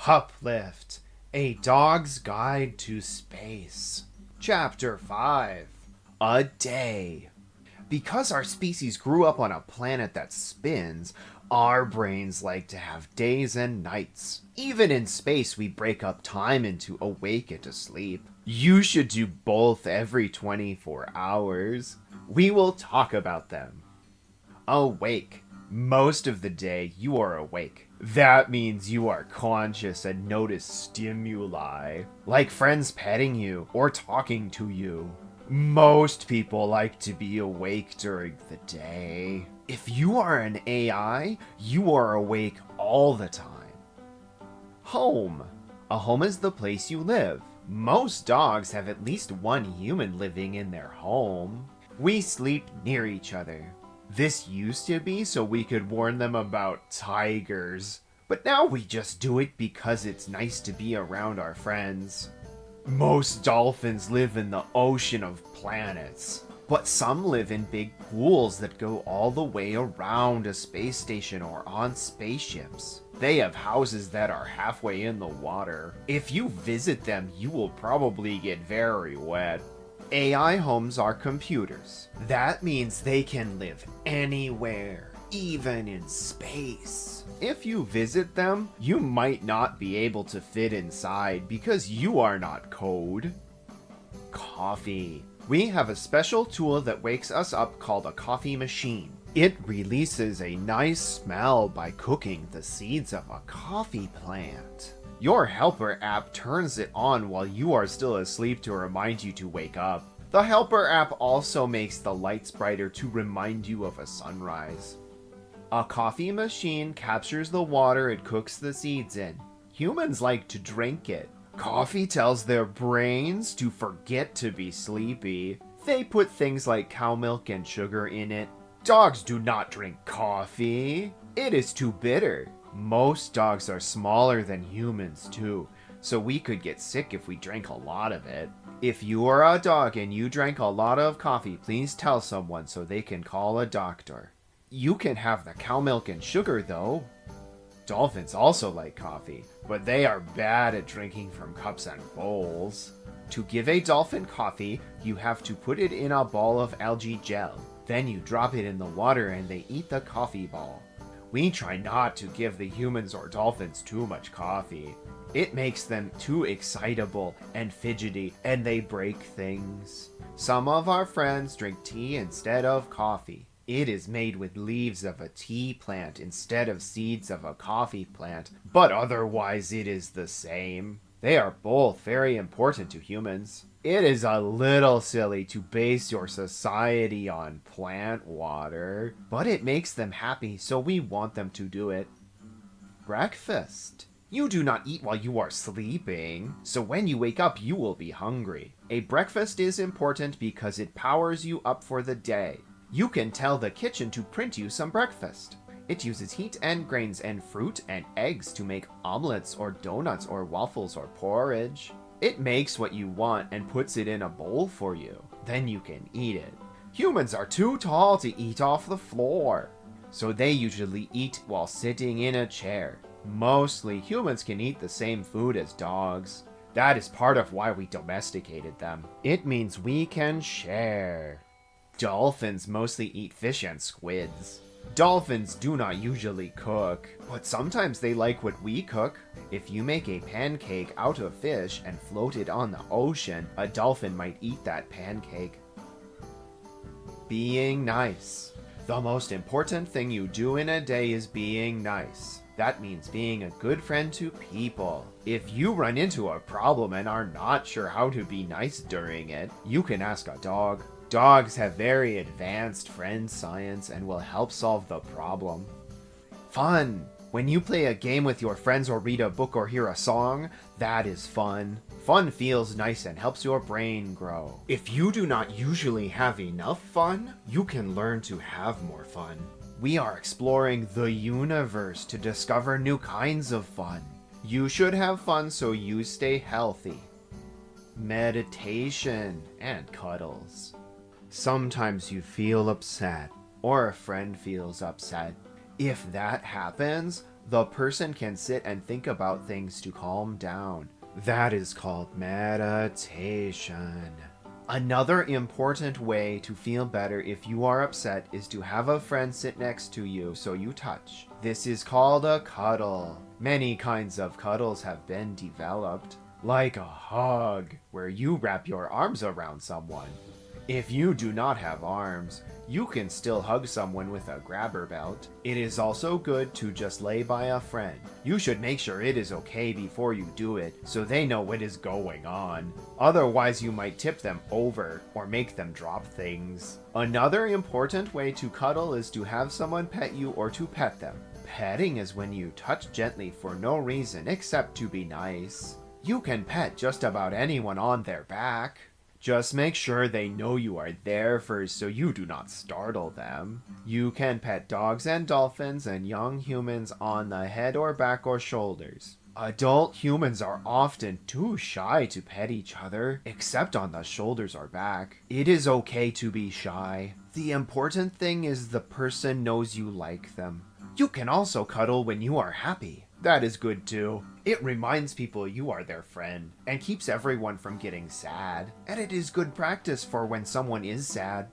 Puplift, A Dog's Guide to Space. Chapter 5. A Day. Because our species grew up on a planet that spins, our brains like to have days and nights. Even in space, we break up time into awake and asleep. You should do both every 24 hours. We will talk about them. Awake. Most of the day, you are awake. That means you are conscious and notice stimuli, like friends petting you or talking to you. Most people like to be awake during the day. If you are an AI, you are awake all the time. Home. A home is the place you live. Most dogs have at least one human living in their home. We sleep near each other. This used to be so we could warn them about tigers, but now we just do it because it's nice to be around our friends. Most dolphins live in the ocean of planets, but some live in big pools that go all the way around a space station or on spaceships. They have houses that are halfway in the water. If you visit them, you will probably get very wet. AI homes are computers. That means they can live anywhere, even in space. If you visit them, you might not be able to fit inside because you are not code. Coffee. We have a special tool that wakes us up called a coffee machine. It releases a nice smell by cooking the seeds of a coffee plant. Your helper app turns it on while you are still asleep to remind you to wake up. The helper app also makes the lights brighter to remind you of a sunrise. A coffee machine captures the water it cooks the seeds in. Humans like to drink it. Coffee tells their brains to forget to be sleepy. They put things like cow milk and sugar in it. Dogs do not drink coffee. It is too bitter. Most dogs are smaller than humans too, so we could get sick if we drank a lot of it. If you are a dog and you drank a lot of coffee, please tell someone so they can call a doctor. You can have the cow milk and sugar though. Dolphins also like coffee, but they are bad at drinking from cups and bowls. To give a dolphin coffee, you have to put it in a ball of algae gel. Then you drop it in the water and they eat the coffee ball. We try not to give the humans or dolphins too much coffee. It makes them too excitable and fidgety, and they break things. Some of our friends drink tea instead of coffee. It is made with leaves of a tea plant instead of seeds of a coffee plant, but otherwise it is the same. They are both very important to humans. It is a little silly to base your society on plant water, but it makes them happy, so we want them to do it. Breakfast. You do not eat while you are sleeping, so when you wake up you will be hungry. A breakfast is important because it powers you up for the day. You can tell the kitchen to print you some breakfast. It uses heat and grains and fruit and eggs to make omelets or donuts or waffles or porridge. It makes what you want and puts it in a bowl for you. Then you can eat it. Humans are too tall to eat off the floor, so they usually eat while sitting in a chair. Mostly, humans can eat the same food as dogs. That is part of why we domesticated them. It means we can share. Dolphins mostly eat fish and squids. Dolphins do not usually cook, but sometimes they like what we cook. If you make a pancake out of fish and float it on the ocean, a dolphin might eat that pancake. Being nice. The most important thing you do in a day is being nice. That means being a good friend to people. If you run into a problem and are not sure how to be nice during it, you can ask a dog. Dogs have very advanced friend science and will help solve the problem. Fun. When you play a game with your friends or read a book or hear a song, that is fun. Fun feels nice and helps your brain grow. If you do not usually have enough fun, you can learn to have more fun. We are exploring the universe to discover new kinds of fun. You should have fun so you stay healthy. Meditation and cuddles. Sometimes you feel upset, or a friend feels upset. If that happens, The person can sit and think about things to calm down. That is called meditation. Another important way to feel better if you are upset is to have a friend sit next to you so you touch. This is called a cuddle. Many kinds of cuddles have been developed, like a hug, where you wrap your arms around someone. If you do not have arms, you can still hug someone with a grabber belt. It is also good to just lay by a friend. You should make sure it is okay before you do it, so they know what is going on. Otherwise, you might tip them over or make them drop things. Another important way to cuddle is to have someone pet you or to pet them. Petting is when you touch gently for no reason except to be nice. You can pet just about anyone on their back. Just make sure they know you are there first so you do not startle them. You can pet dogs and dolphins and young humans on the head or back or shoulders. Adult humans are often too shy to pet each other, except on the shoulders or back. It is okay to be shy. The important thing is the person knows you like them. You can also cuddle when you are happy. That is good too. It reminds people you are their friend and keeps everyone from getting sad. And it is good practice for when someone is sad.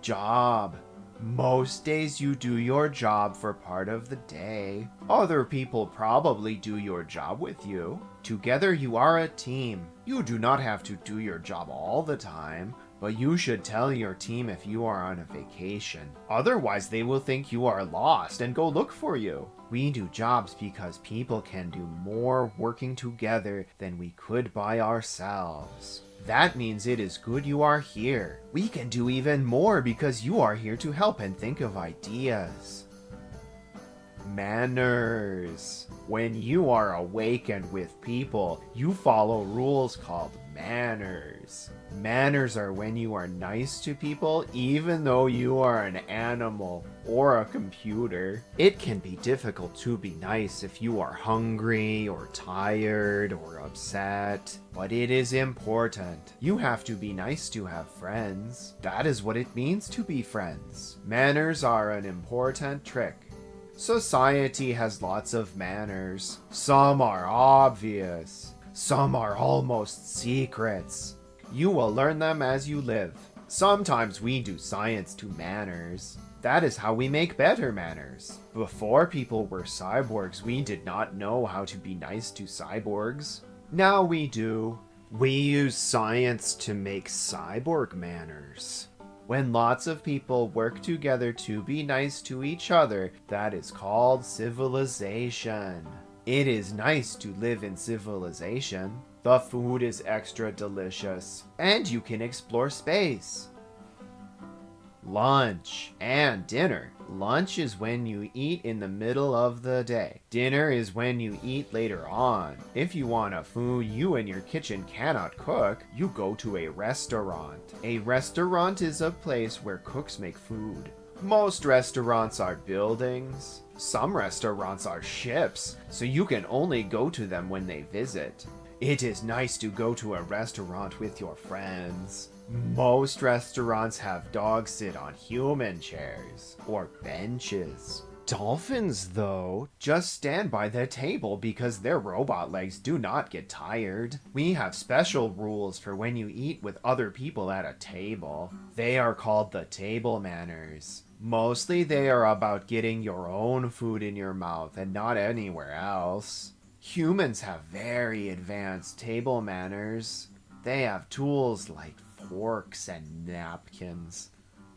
Job. Most days you do your job for part of the day. Other people probably do your job with you. Together you are a team. You do not have to do your job all the time, but you should tell your team if you are on a vacation. Otherwise they will think you are lost and go look for you. We do jobs because people can do more working together than we could by ourselves. That means it is good you are here. We can do even more because you are here to help and think of ideas. Manners. When you are awake and with people, you follow rules called manners. Manners are when you are nice to people even though you are an animal or a computer. It can be difficult to be nice if you are hungry or tired or upset, but it is important. You have to be nice to have friends. That is what it means to be friends. Manners are an important trick. Society has lots of manners. Some are obvious. Some are almost secrets. You will learn them as you live. Sometimes we do science to manners. That is how we make better manners. Before people were cyborgs, we did not know how to be nice to cyborgs. Now we do. We use science to make cyborg manners. When lots of people work together to be nice to each other, that is called civilization. It is nice to live in civilization. The food is extra delicious, and you can explore space. Lunch and dinner. Lunch is when you eat in the middle of the day. Dinner is when you eat later on. If you want a food you and your kitchen cannot cook, you go to a restaurant. A restaurant is a place where cooks make food. Most restaurants are buildings. Some restaurants are ships, so you can only go to them when they visit. It is nice to go to a restaurant with your friends. Most restaurants have dogs sit on human chairs or benches. Dolphins, though, just stand by the table because their robot legs do not get tired. We have special rules for when you eat with other people at a table. They are called the table manners. Mostly they are about getting your own food in your mouth and not anywhere else. Humans have very advanced table manners. They have tools like forks and napkins.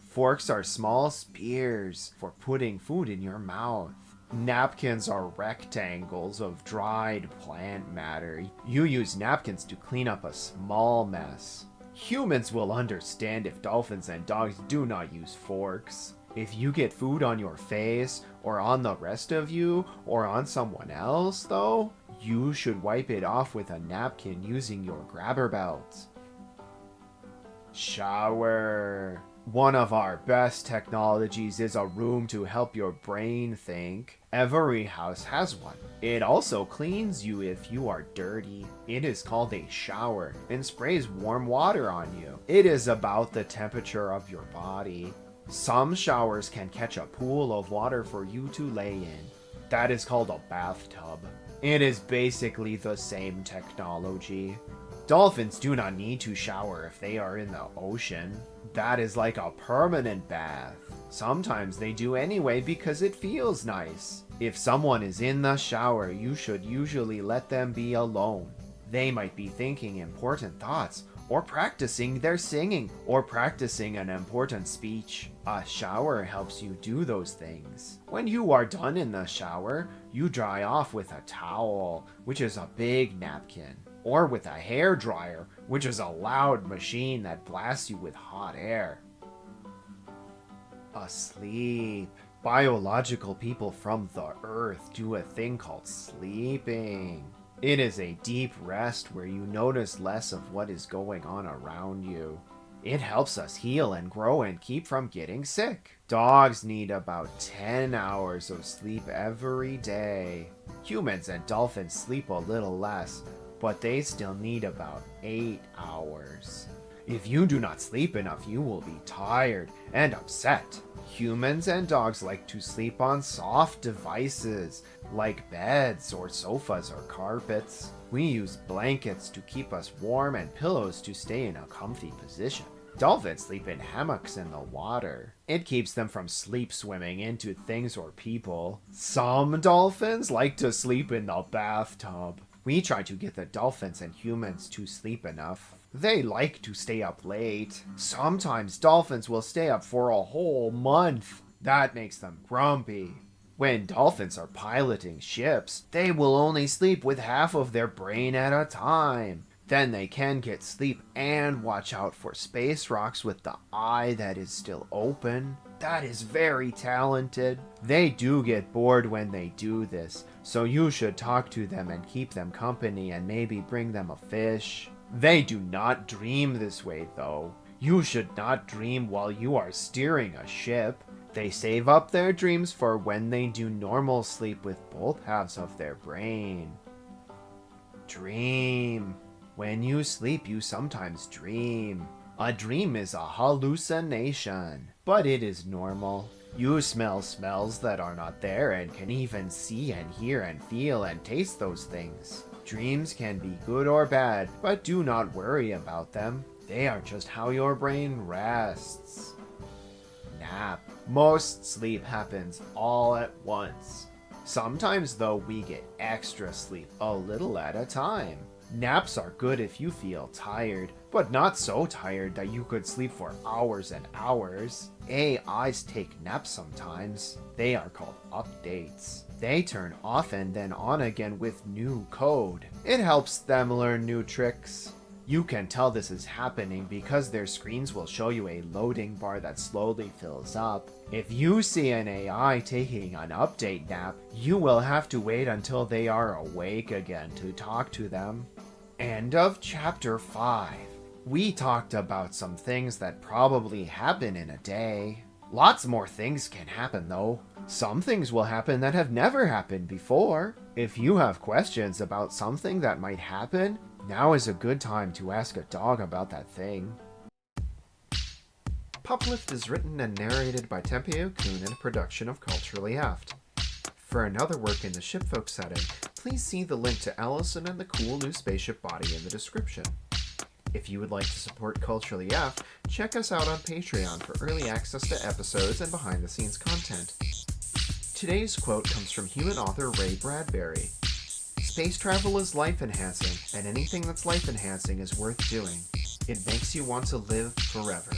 Forks are small spears for putting food in your mouth. Napkins are rectangles of dried plant matter. You use napkins to clean up a small mess. Humans will understand if dolphins and dogs do not use forks. If you get food on your face, or on the rest of you, or on someone else, though, you should wipe it off with a napkin using your grabber belt. Shower. One of our best technologies is a room to help your brain think. Every house has one. It also cleans you if you are dirty. It is called a shower and sprays warm water on you. It is about the temperature of your body. Some showers can catch a pool of water for you to lay in. That is called a bathtub. It is basically the same technology. Dolphins do not need to shower if they are in the ocean. That is like a permanent bath. Sometimes they do anyway because it feels nice. If someone is in the shower, you should usually let them be alone. They might be thinking important thoughts, or practicing their singing, or practicing an important speech. A shower helps you do those things. When you are done in the shower, you dry off with a towel, which is a big napkin, or with a hair dryer, which is a loud machine that blasts you with hot air. Asleep. Biological people from the earth do a thing called sleeping. It is a deep rest where you notice less of what is going on around you. It helps us heal and grow and keep from getting sick. Dogs need about 10 hours of sleep every day. Humans and dolphins sleep a little less, but they still need about 8 hours. If you do not sleep enough, you will be tired and upset. Humans and dogs like to sleep on soft devices, like beds or sofas or carpets. We use blankets to keep us warm and pillows to stay in a comfy position. Dolphins sleep in hammocks in the water. It keeps them from sleep swimming into things or people. Some dolphins like to sleep in the bathtub. We try to get the dolphins and humans to sleep enough. They like to stay up late. Sometimes dolphins will stay up for a whole month. That makes them grumpy. When dolphins are piloting ships, they will only sleep with half of their brain at a time. Then they can get sleep and watch out for space rocks with the eye that is still open. That is very talented. They do get bored when they do this, so you should talk to them and keep them company and maybe bring them a fish. They do not dream this way though. You should not dream while you are steering a ship. They save up their dreams for when they do normal sleep with both halves of their brain. Dream. When you sleep, you sometimes dream. A dream is a hallucination, but it is normal. You smell smells that are not there and can even see and hear and feel and taste those things. Dreams can be good or bad, but do not worry about them. They are just how your brain rests. Nap. Most sleep happens all at once. Sometimes though, we get extra sleep a little at a time. Naps are good if you feel tired, but not so tired that you could sleep for hours and hours. AIs take naps sometimes. They are called updates. They turn off and then on again with new code. It helps them learn new tricks. You can tell this is happening because their screens will show you a loading bar that slowly fills up. If you see an AI taking an update nap, you will have to wait until they are awake again to talk to them. End of Chapter 5. We talked about some things that probably happen in a day. Lots more things can happen though. Some things will happen that have never happened before. If you have questions about something that might happen, now is a good time to ask a dog about that thing. Puplift is written and narrated by Tempe and a production of Culturally Aft. For another work in the shipfolk setting, please see the link to Allison and the cool new spaceship body in the description. If you would like to support Culturally Aft, check us out on Patreon for early access to episodes and behind-the-scenes content. Today's quote comes from human author Ray Bradbury. Space travel is life-enhancing, and anything that's life-enhancing is worth doing. It makes you want to live forever.